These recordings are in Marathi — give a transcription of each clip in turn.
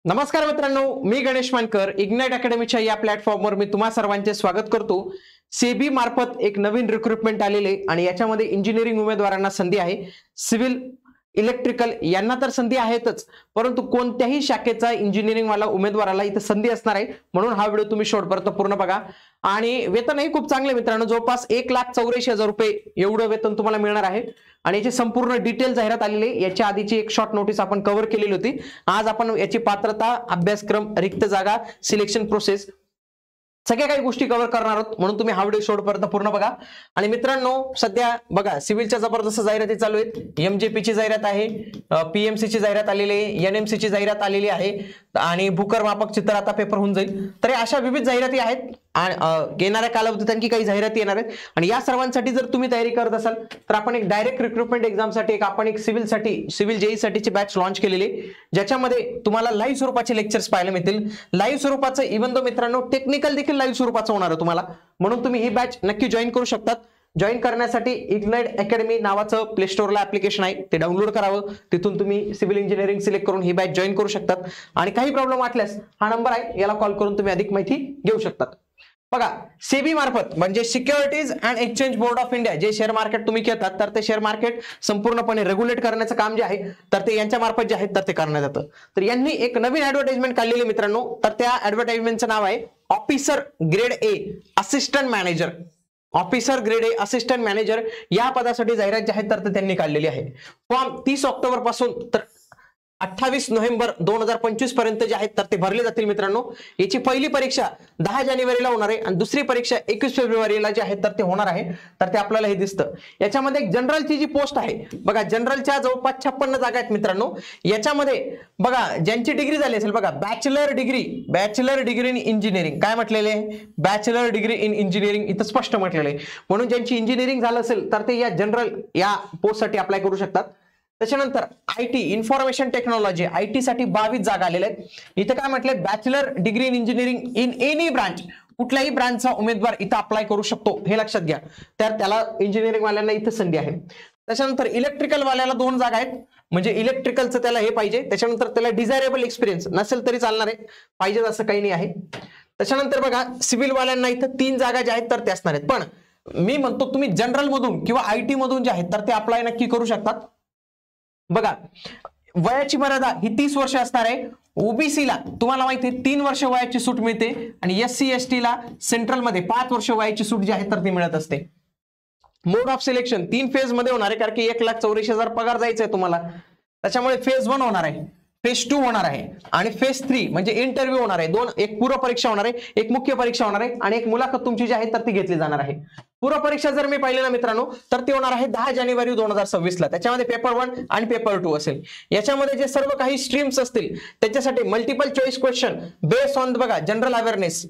नमस्कार मित्रांनो, मी गणेश मानकर इग्नाइट अकॅडमीच्या या प्लॅटफॉर्मवर मी तुम्हा सर्वांचे स्वागत करतो। सेबी मार्फत एक नवीन रिक्रुटमेंट आलेले आणि याच्यामध्ये इंजिनिअरिंग उमेदवारांना संधी आहे। सिव्हिल, इलेक्ट्रिकल यांना तर संधी आहेतच, परंतु कोणत्याही शाखेचा इंजिनिअरिंग वाला उमेदवाराला इथे संधी असणार आहे, म्हणून हा व्हिडिओ तुम्ही शेवटपर्यंत पूर्ण बघा। आणि वेतनही खूप चांगले मित्रांनो, जवळपास 1,84,000 रुपये एवढं वेतन तुम्हाला मिळणार आहे। आणि याची संपूर्ण डिटेल जाहिरात आलेली आहे। याच्या आधीची एक शॉर्ट नोटीस आपण कव्हर केलेली होती। आज आपण याची पात्रता, अभ्यासक्रम, रिक्त जागा, सिलेक्शन प्रोसेस सगळ्या काही गोष्टी कव्हर करणार आहोत, म्हणून तुम्ही हा व्हिडिओ शेवटपर्यंत पूर्ण बघा। आणि मित्रांनो, सध्या बघा सिव्हिलच्या जबरदस्त जाहिराती चालू आहेत। एमजेपी ची जाहिरात आहे, पीएमसी ची जाहिरात आलेली आहे, एनएमसी ची जाहिरात आलेली आहे आणि भूकर मापक चित्र आता पेपर होऊन जाईल। तर अशा विविध जाहिराती आहेत आणि येणाऱ्या कालावधीत आणखी काही जाहिराती येणार आहेत। आणि या सर्वांसाठी जर तुम्ही तयारी करत असाल तर आपण एक डायरेक्ट रिक्रुटमेंट एक्झामसाठी आपण एक सिव्हिल जेई साठीची बॅच लॉन्च केलेली आहे, ज्याच्यामध्ये तुम्हाला लाईव्ह स्वरूपाचे लेक्चर्स पाहायला मिळतील। लाईव्ह स्वरूपाचं इव्हन दो मित्रांनो टेक्निकल देखील लाईव्ह स्वरूपाचं होणार आहे तुम्हाला, म्हणून तुम्ही ही बॅच नक्की जॉईन करू शकतात। जॉईन करण्यासाठी इग्नाइट अकॅडमी नावाचं प्ले स्टोअरला ऍप्लिकेशन आहे, ते डाउनलोड करावं। तिथून तुम्ही सिव्हिल इंजिनिअरिंग सिलेक्ट करून ही बॅच जॉईन करू शकतात। आणि काही प्रॉब्लेम वाटल्यास हा नंबर आहे, याला कॉल करून तुम्ही अधिक माहिती घेऊ शकतात। बघा, सेबी मार्फत म्हणजे securities and exchange board of India, जे शेअर मार्केट तुम्ही घेतात तर ते शेअर मार्केट संपूर्णपणे रेग्युलेट करण्याचं काम जे आहे तर ते यांच्या मार्फत जे आहे तर ते करण्यात येतं। तर यांनी एक नवीन ऍडव्हर्टाइजमेंट काढलेली मित्रांनो, तर त्या ऍडव्हर्टाइजमेंटचं नाव आहे officer grade A assistant manager. Officer grade A assistant manager या पदासाठी जाहिरात जी आहे तर त्यांनी काढलेली आहे। फॉर्म 30 ऑक्टोबर पासून तर 28 नोव्हेंबर 2025 पर्यंत जे आहेत तर ते भरले जातील मित्रांनो। याची पहिली परीक्षा 10 जानेवारीला होणार आहे आणि दुसरी परीक्षा 21 फेब्रुवारीला जे आहे तर ते होणार आहे। तर ते आपल्याला हे दिसतं। याच्यामध्ये जनरलची जी पोस्ट आहे बघा, जनरलच्या जवळपास 56 जागा आहेत मित्रांनो। याच्यामध्ये बघा ज्यांची डिग्री झाली असेल बघा, बॅचलर डिग्री इन इंजिनिअरिंग काय म्हटलेले आहे, बॅचलर डिग्री इन इंजिनिअरिंग इथं स्पष्ट म्हटलेलं आहे, म्हणून ज्यांची इंजिनिअरिंग झालं असेल तर ते या जनरल या पोस्टसाठी अप्लाय करू शकतात। त्याच्यानंतर आयटी इन्फॉर्मेशन टेक्नॉलॉजी आयटी साठी 22 जागा आलेल्या आहेत। इथे काय म्हटलंय, bachelor degree in engineering in any branch, कुठल्याही ब्रांचचा उमेदवार इथं अप्लाय करू शकतो, हे लक्षात घ्या। तर त्याला इंजिनिअरिंग वाल्यांना इथं संधी आहे। त्याच्यानंतर इलेक्ट्रिकल वाल्याला 2 जागा आहेत, म्हणजे इलेक्ट्रिकलचं त्याला हे पाहिजे। त्याच्यानंतर त्याला डिझायरेबल एक्सपिरियन्स नसेल तरी चालणार आहे, पाहिजे असं काही नाही आहे। त्याच्यानंतर बघा सिव्हिल वाल्यांना इथं 3 जागा ज्या आहेत तर ते असणार आहेत, पण मी म्हणतो तुम्ही जनरल मधून किंवा आयटी मधून जे आहेत तर ते अप्लाय नक्की करू शकतात। बघा, वयाची मर्यादा ही 30 वर्ष असणार आहे। ओबीसी ला तुम्हाला माहिती आहे 3 वर्ष वयाची सूट मिळते आणि एससी एसटी ला सेंट्रल मध्ये 5 वर्ष वयाची सूट जी आहे तर ती मिळत असते। मोड ऑफ सिलेक्शन 3 फेज मध्ये होणार आहे, कारण की 1,84,000 पगार जायचा आहे तुम्हाला, त्याच्यामुळे फेज 1 होणार आहे, फेज 2 होणार आहे आणि फेज 3 म्हणजे इंटरव्ह्यू होणार आहे। एक पूर्व परीक्षा होणार आहे, एक मुख्य परीक्षा होणार आहे आणि एक मुलाखत तुमची जी आहे तर ती घेतली जाणार आहे। पूर्व परीक्षा जर मी पाहिले ना मित्रांनो तर ती होणार आहे 10 जानेवारी 2026 ला। त्याच्यामध्ये पेपर 1 आणि पेपर 2 असेल। याच्यामध्ये जे सर्व काही स्ट्रीम्स असतील त्याच्यासाठी multiple choice question based on बघा जनरल अवेअरनेस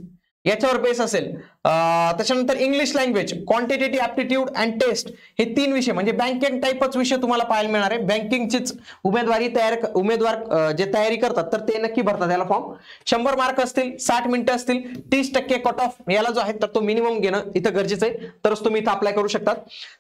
याच्यावर बेस असेल। त्याच्यानंतर English language, quantitative aptitude and test, हे 3 विषय म्हणजे बँकिंग टाइपच विषय तुम्हाला पाहायला मिळणार आहे। बँकिंगचीच उमेदवार जे तयारी करतात तर ते नक्की भरतात याला फॉर्म। 100 मार्क असतील, 60 मिनिटं असतील, 30% कट ऑफ याला जो आहे तर तो मिनिमम घेणं इथं गरजेचं आहे, तरच तुम्ही इथं अप्लाय करू शकतात।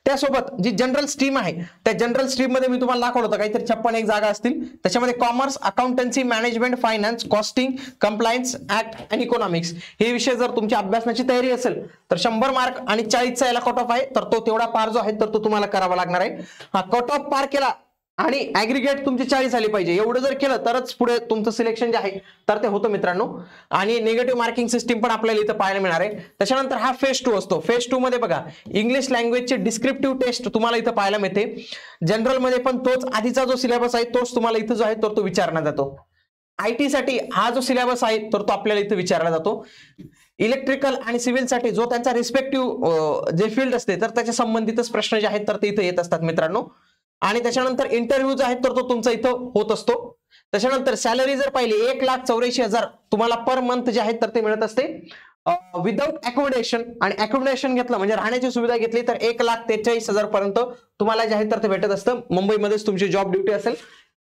त्यासोबत जी जनरल स्ट्रीम आहे त्या जनरल स्ट्रीम मध्ये मी तुम्हाला दाखवलं होतं काहीतरी 56 जागा असतील। त्याच्यामध्ये commerce, accountancy, management, finance, costing, compliance act आणि इकॉनॉमिक्स हे विषय जर तुमची अभ्यासाची तयारी असेल तर 100 मार्क आणि 40चा याला कट ऑफ आहे, तर तो तेवढा पार जो आहे तर तो तुम्हाला करावा लागणार आहे। हा कट ऑफ पार केला आणि ऍग्रीगेट तुमची 40 आली पाहिजे, एवढं जर केलं तरच पुढे तुमचं सिलेक्शन जे आहे तर ते होतं मित्रांनो। आणि निगेटिव्ह मार्किंग सिस्टीम पण आपल्याला इथं पाहायला मिळणार आहे। त्याच्यानंतर हा फेज 2 असतो। फेज 2 मध्ये बघा इंग्लिश लँग्वेजचे डिस्क्रिप्टिव्ह टेस्ट तुम्हाला इथं पाहायला मिळते। जनरल मध्ये पण तोच आधीचा जो सिलेबस आहे तोच तुम्हाला इथं जो आहे तर तो विचारण्यात जातो। आयटी साठी हा जो सिलेबस आहे तर तो आपल्याला इथं विचारला जातो। इलेक्ट्रिकल आणि सिव्हिल साठी जो त्यांचा रिस्पेक्टिव्ह जे फील्ड असते तर त्याच्या संबंधितच प्रश्न जे आहेत तर ते इथं येत असतात मित्रांनो। आणि त्याच्यानंतर इंटरव्ह्यू जो आहे तर तो तुमचा इथं होत असतो। त्याच्यानंतर सॅलरी जर पाहिली 1,84,000 तुम्हाला पर मंथ जे आहे तर ते मिळत असते विदाउट अकोमोडेशन, आणि अकोमोडेशन घेतलं म्हणजे राहण्याची सुविधा घेतली तर 1,43,000 पर्यंत तुम्हाला जे आहे तर ते भेटत असतं। मुंबईमध्येच तुमची जॉब ड्युटी असेल।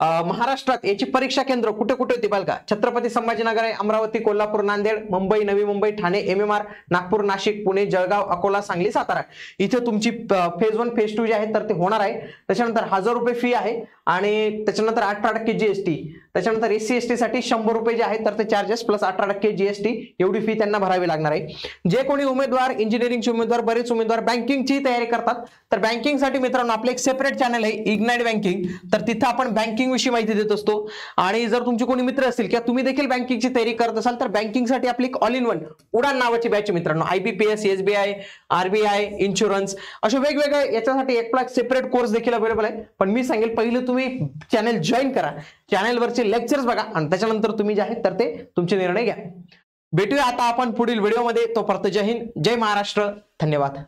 महाराष्ट्रात याची परीक्षा केंद्र कुठे कुठे होती बघा, छत्रपती संभाजीनगर आहे, अमरावती, कोल्हापूर, नांदेड, मुंबई, नवी मुंबई, ठाणे, MMR, नागपूर, नाशिक, पुणे, जळगाव, अकोला, सांगली, सातारा इथे तुमची फेज 1 फेज 2 जे आहे तर ते होणार आहे। त्याच्यानंतर 1,000 रुपये फी आहे आणि त्याच्यानंतर 18% जीएसटी, त्याच्यानंतर एससी एसटी साठी 100 रुपये जे आहेत तर ते चार्जेस प्लस 18% जीएसटी एवढी फी त्यांना भरावी लागणार आहे। जे कोणी उमेदवार इंजिनिअरिंगचे उमेदवार, बरेच उमेदवार बँकिंगची तयारी करतात, तर बँकिंगसाठी मित्रांनो आपलं एक सेपरेट चॅनल आहे इग्नाइट बँकिंग, तर तिथं आपण बँकिंग विषयी माहिती देत असतो। आणि जर तुमचे कोणी मित्र असतील किंवा तुम्ही देखील बँकिंगची तयारी करत असाल तर बँकिंगसाठी आपली एक ऑल इन वन उडान नावाची बॅच मित्रांनो, IBPS, SBI, RBI, इन्शुरन्स असे वेगवेगळे याच्यासाठी एक सेपरेट कोर्स देखील अवेलेबल आहे। पण मी सांगेल पहिले तुम्ही चॅनल जॉईन करा, चॅनलवरचे लेक्चर्स बघा आणि त्याच्यानंतर तुम्ही जे आहेत तर ते तुमचे निर्णय घ्या। भेटूया आता आपण पुढील व्हिडिओमध्ये, तोपर्यंत जय हिंद, जय महाराष्ट्र, धन्यवाद।